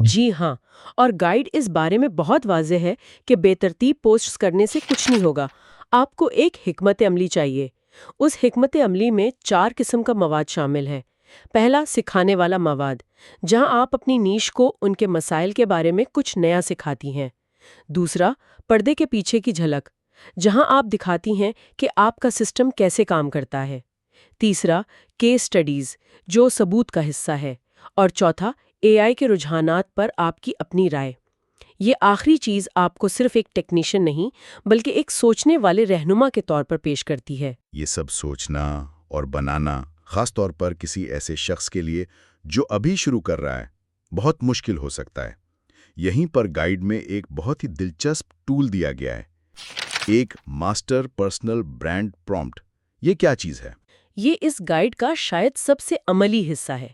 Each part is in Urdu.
جی ہاں، اور گائیڈ اس بارے میں بہت واضح ہے کہ بے ترتیب پوسٹس کرنے سے کچھ نہیں ہوگا۔ آپ کو ایک حکمت عملی چاہیے۔ اس حکمت عملی میں 4 قسم کا مواد شامل ہے۔ پہلا، سکھانے والا مواد، جہاں آپ اپنی نیش کو ان کے مسائل کے بارے میں کچھ نیا سکھاتی ہیں۔ دوسرا، پردے کے پیچھے کی جھلک، جہاں آپ دکھاتی ہیں کہ آپ کا سسٹم کیسے کام کرتا ہے۔ تیسرا، کیس سٹڈیز، جو ثبوت کا حصہ ہے۔ اور چوتھا، اے آئی کے رجحانات پر آپ کی اپنی رائے۔ یہ آخری چیز آپ کو صرف ایک ٹیکنیشین نہیں بلکہ ایک سوچنے والے رہنما کے طور پر پیش کرتی ہے۔ یہ سب سوچنا اور بنانا، خاص طور پر کسی ایسے شخص کے لیے جو ابھی شروع کر رہا ہے، بہت مشکل ہو سکتا ہے۔ یہیں پر گائیڈ میں ایک بہت ہی دلچسپ ٹول دیا گیا ہے، ایک ماسٹر پرسنل برانڈ پرومپٹ۔ یہ کیا چیز ہے؟ یہ اس گائیڈ کا شاید سب سے عملی حصہ ہے۔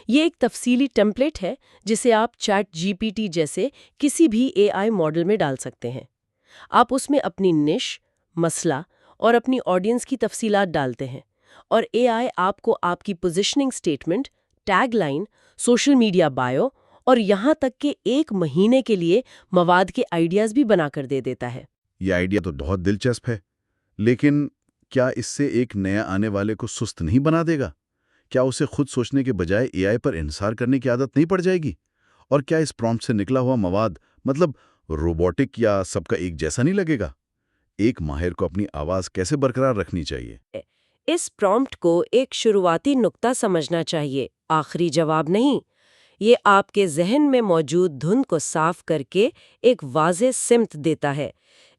یہ ایک تفصیلی ٹیمپلیٹ ہے جسے آپ چیٹ جی پی ٹی جیسے کسی بھی اے آئی ماڈل میں ڈال سکتے ہیں۔ آپ اس میں اپنی نش، مسئلہ اور اپنی آڈینس کی تفصیلات ڈالتے ہیں، اور اے آئی آپ کو آپ کی positioning statement, tag line, social media bio اور یہاں تک کہ 1 مہینے کے لیے مواد کے آئیڈیاز بھی بنا کر دے دیتا ہے۔ یہ آئیڈیا تو بہت دلچسپ ہے، لیکن کیا اس سے ایک نیا آنے والے کو سست نہیں بنا دے گا؟ کیا اسے خود سوچنے کے بجائے اے آئی پر انحصار کرنے کی عادت نہیں پڑ جائے گی؟ اور کیا اس پرومپٹ سے نکلا ہوا مواد مطلب روبوٹک یا سب کا ایک جیسا نہیں لگے گا؟ ایک ماہر کو اپنی آواز کیسے برقرار رکھنی چاہیے؟ اس پرومپٹ کو ایک شروعاتی نقطہ سمجھنا چاہیے، آخری جواب نہیں۔ یہ آپ کے ذہن میں موجود دھند کو صاف کر کے ایک واضح سمت دیتا ہے۔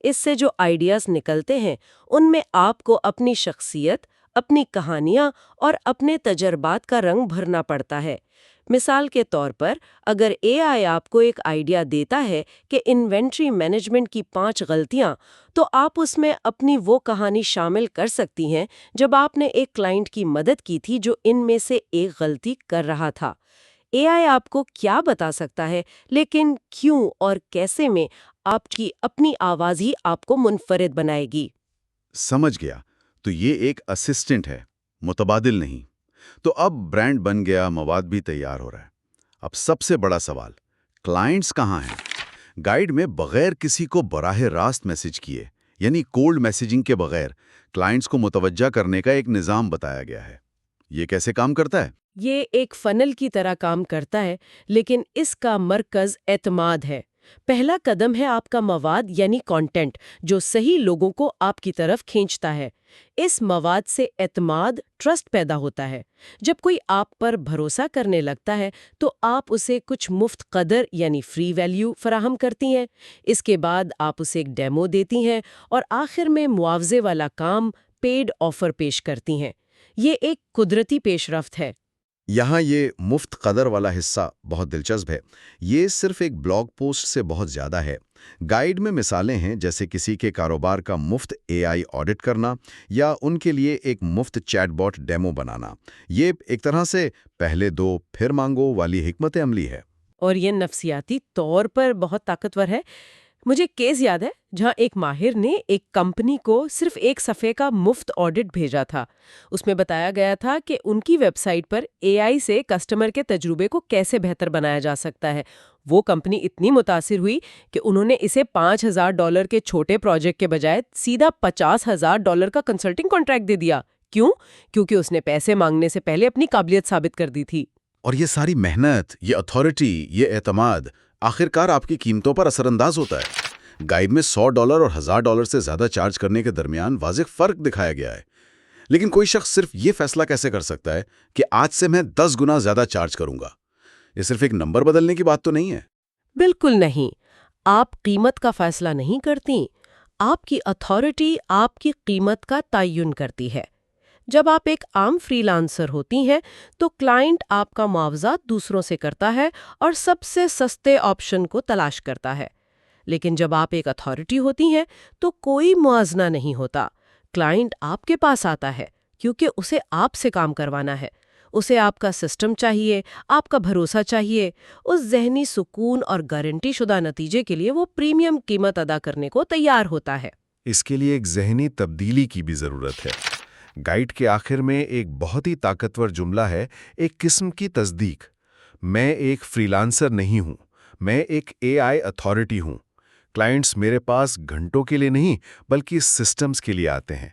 اس سے جو آئیڈیاز نکلتے ہیں ان میں آپ کو اپنی شخصیت، اپنی کہانیاں اور اپنے تجربات کا رنگ بھرنا پڑتا ہے۔ مثال کے طور پر، اگر اے آئی آپ کو ایک آئیڈیا دیتا ہے کہ انوینٹری مینجمنٹ کی 5 غلطیاں، تو آپ اس میں اپنی وہ کہانی شامل کر سکتی ہیں جب آپ نے ایک کلائنٹ کی مدد کی تھی جو ان میں سے ایک غلطی کر رہا تھا۔ اے آئی آپ کو کیا بتا سکتا ہے، لیکن کیوں اور کیسے میں آپ کی اپنی آواز ہی آپ کو منفرد بنائے گی۔ سمجھ گیا۔ تو یہ ایک اسسٹنٹ ہے، متبادل نہیں۔ تو اب برانڈ بن گیا، مواد بھی تیار ہو رہا ہے۔ اب سب سے بڑا سوال، کلائنٹس کہاں ہیں؟ گائیڈ میں بغیر کسی کو براہ راست میسج کیے، یعنی کولڈ میسیجنگ کے بغیر کلائنٹس کو متوجہ کرنے کا ایک نظام بتایا گیا ہے۔ یہ کیسے کام کرتا ہے؟ یہ ایک فنل کی طرح کام کرتا ہے، لیکن اس کا مرکز اعتماد ہے۔ پہلا قدم ہے آپ کا مواد یعنی کانٹینٹ، جو صحیح لوگوں کو آپ کی طرف کھینچتا ہے۔ اس مواد سے اعتماد، ٹرسٹ پیدا ہوتا ہے۔ جب کوئی آپ پر بھروسہ کرنے لگتا ہے تو آپ اسے کچھ مفت قدر یعنی فری ویلیو فراہم کرتی ہیں۔ اس کے بعد آپ اسے ایک ڈیمو دیتی ہیں اور آخر میں معاوضے والا کام، پیڈ آفر پیش کرتی ہیں۔ یہ ایک قدرتی پیش رفت ہے۔ یہاں یہ مفت قدر والا حصہ بہت دلچسپ ہے۔ یہ صرف ایک بلاگ پوسٹ سے بہت زیادہ ہے۔ گائیڈ میں مثالیں ہیں، جیسے کسی کے کاروبار کا مفت اے آئی آڈٹ کرنا یا ان کے لیے ایک مفت چیٹ باٹ ڈیمو بنانا۔ یہ ایک طرح سے پہلے دو پھر مانگو والی حکمت عملی ہے۔ اور یہ نفسیاتی طور پر بہت طاقتور ہے۔ مجھے کیس یاد ہے جہاں ایک ماہر نے ایک کمپنی کو صرف 1 صفحے کا مفت آڈٹ بھیجا تھا۔ اس میں بتایا گیا تھا کہ ان کی ویب سائٹ پر اے آئی سے کسٹمر کے تجربے کو کیسے بہتر بنایا جا سکتا ہے۔ وہ کمپنی اتنی متاثر ہوئی کہ انہوں نے اسے $5000 کے چھوٹے پروجیکٹ کے بجائے سیدھا $50,000 کا کنسلٹنگ کانٹریکٹ دے دیا۔ کیوں؟ کیونکہ اس نے پیسے مانگنے سے پہلے اپنی قابلیت ثابت کر دی تھی۔ اور یہ ساری محنت، یہ اتھارٹی، یہ اعتماد آخرکار آپ کی قیمتوں پر اثر انداز ہوتا ہے۔ گائیڈ میں $100 اور $1000 سے زیادہ چارج کرنے کے درمیان واضح فرق دکھایا گیا ہے۔ لیکن کوئی شخص صرف یہ فیصلہ کیسے کر سکتا ہے کہ آج سے میں 10 گنا زیادہ چارج کروں گا؟ یہ صرف ایک نمبر بدلنے کی بات تو نہیں ہے۔ بالکل نہیں۔ آپ قیمت کا فیصلہ نہیں کرتی، آپ کی اتھارٹی آپ کی قیمت کا تعین کرتی ہے۔ جب آپ ایک عام فری لانسر ہوتی ہیں تو کلائنٹ آپ کا معاوضہ دوسروں سے کرتا ہے اور سب سے سستے آپشن کو تلاش کرتا ہے۔ لیکن جب آپ ایک اتھارٹی ہوتی ہیں تو کوئی موازنہ نہیں ہوتا۔ کلائنٹ آپ کے پاس آتا ہے کیونکہ اسے آپ سے کام کروانا ہے۔ اسے آپ کا سسٹم چاہیے، آپ کا بھروسہ چاہیے۔ اس ذہنی سکون اور گارنٹی شدہ نتیجے کے لیے وہ پریمیم قیمت ادا کرنے کو تیار ہوتا ہے۔ اس کے لیے ایک ذہنی تبدیلی کی بھی ضرورت ہے۔ گائیڈ کے آخر میں ایک بہت ہی طاقتور جملہ ہے، ایک قسم کی تصدیق۔ میں ایک فری لانسر نہیں ہوں، میں ایک AI اتھارٹی ہوں۔ کلائنٹس میرے پاس گھنٹوں کے لیے نہیں بلکہ سسٹمز کے لیے آتے ہیں۔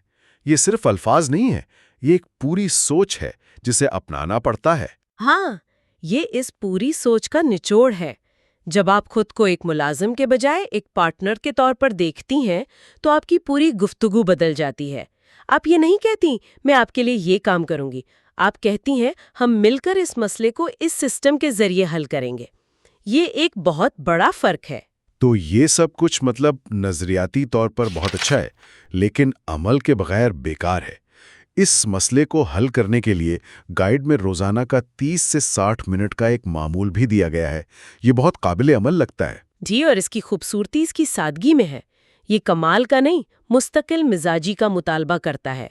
یہ صرف الفاظ نہیں ہے، یہ ایک پوری سوچ ہے جسے اپنانا پڑتا ہے۔ ہاں، یہ اس پوری سوچ کا نچوڑ ہے۔ جب آپ خود کو ایک ملازم کے بجائے ایک پارٹنر کے طور پر دیکھتی ہیں تو آپ کی پوری گفتگو بدل جاتی ہے۔ آپ یہ نہیں کہتی میں آپ کے لیے یہ کام کروں گی، آپ کہتی ہیں ہم مل کر اس مسئلے کو اس سسٹم کے ذریعے حل کریں گے۔ یہ ایک بہت بڑا فرق ہے۔ تو یہ سب کچھ نظریاتی طور پر بہت اچھا ہے، لیکن عمل کے بغیر بیکار ہے۔ اس مسئلے کو حل کرنے کے لیے گائیڈ میں روزانہ کا 30 سے 60 منٹ کا ایک معمول بھی دیا گیا ہے۔ یہ بہت قابل عمل لگتا ہے۔ جی، اور اس کی خوبصورتی اس کی سادگی میں ہے۔ یہ کمال کا نہیں، مستقل مزاجی کا مطالبہ کرتا ہے۔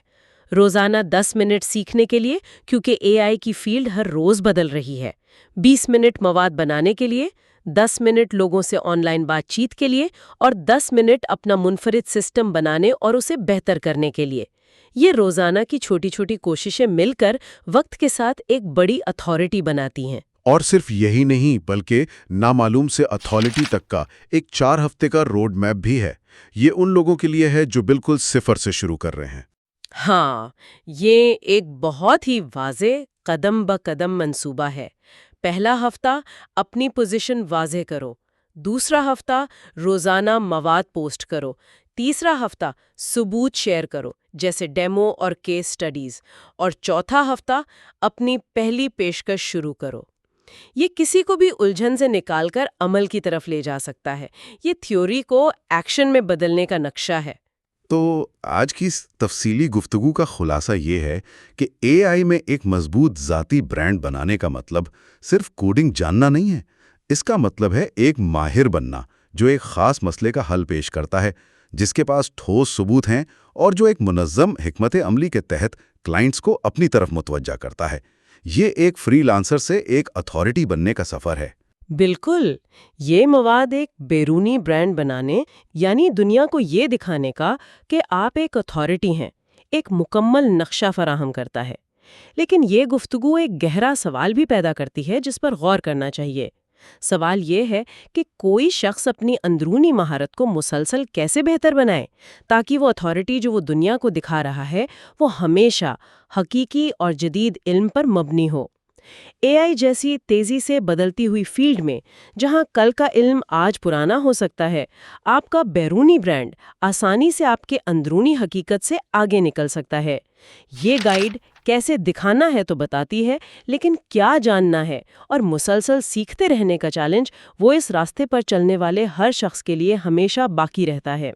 روزانہ 10 منٹ سیکھنے کے لیے، کیونکہ AI کی فیلڈ ہر روز بدل رہی ہے۔ 20 منٹ مواد بنانے کے لیے، 10 منٹ لوگوں سے آن لائن بات چیت کے لیے، اور 10 منٹ اپنا منفرد سسٹم بنانے اور اسے بہتر کرنے کے لیے۔ یہ روزانہ کی چھوٹی چھوٹی کوششیں مل کر وقت کے ساتھ ایک بڑی اتھارٹی بناتی ہیں۔ اور صرف یہی نہیں بلکہ نامعلوم سے اتھارٹی تک کا ایک 4 ہفتے کا روڈ میپ بھی ہے۔ یہ ان لوگوں کے لیے ہے جو بالکل صفر سے شروع کر رہے ہیں۔ ہاں، یہ ایک بہت ہی واضح قدم بہ قدم منصوبہ ہے۔ پہلا ہفتہ اپنی پوزیشن واضح کرو، دوسرا ہفتہ روزانہ مواد پوسٹ کرو، تیسرا ہفتہ ثبوت شیئر کرو جیسے ڈیمو اور کیس سٹڈیز، اور چوتھا ہفتہ اپنی پہلی پیشکش شروع کرو۔ یہ کسی کو بھی الجھن سے نکال کر عمل کی طرف لے جا سکتا ہے۔ یہ تھیوری کو ایکشن میں بدلنے کا نقشہ ہے۔ تو آج کی اس تفصیلی گفتگو کا خلاصہ یہ ہے کہ AI میں ایک مضبوط ذاتی برانڈ بنانے کا مطلب صرف کوڈنگ جاننا نہیں ہے۔ اس کا مطلب ہے ایک ماہر بننا جو ایک خاص مسئلے کا حل پیش کرتا ہے، جس کے پاس ٹھوس ثبوت ہیں اور جو ایک منظم حکمت عملی کے تحت کلائنٹس کو اپنی طرف متوجہ کرتا ہے۔ یہ ایک فری لانسر سے ایک اتھارٹی بننے کا سفر ہے۔ بالکل، یہ مواد ایک بیرونی برانڈ بنانے، یعنی دنیا کو یہ دکھانے کا کہ آپ ایک اتھارٹی ہیں، ایک مکمل نقشہ فراہم کرتا ہے۔ لیکن یہ گفتگو ایک گہرا سوال بھی پیدا کرتی ہے جس پر غور کرنا چاہیے۔ سوال یہ ہے کہ کوئی شخص اپنی اندرونی مہارت کو مسلسل کیسے بہتر بنائے تاکہ وہ اتھارٹی جو وہ دنیا کو دکھا رہا ہے وہ ہمیشہ حقیقی اور جدید علم پر مبنی ہو۔ AI جیسی تیزی سے بدلتی ہوئی فیلڈ میں، جہاں کل کا علم آج پرانا ہو سکتا ہے، آپ کا بیرونی برانڈ آسانی سے آپ کے اندرونی حقیقت سے آگے نکل سکتا ہے۔ یہ گائیڈ کیسے دکھانا ہے تو بتاتی ہے، لیکن کیا جاننا ہے اور مسلسل سیکھتے رہنے کا چیلنج وہ اس راستے پر چلنے والے ہر شخص کے لیے ہمیشہ باقی رہتا ہے۔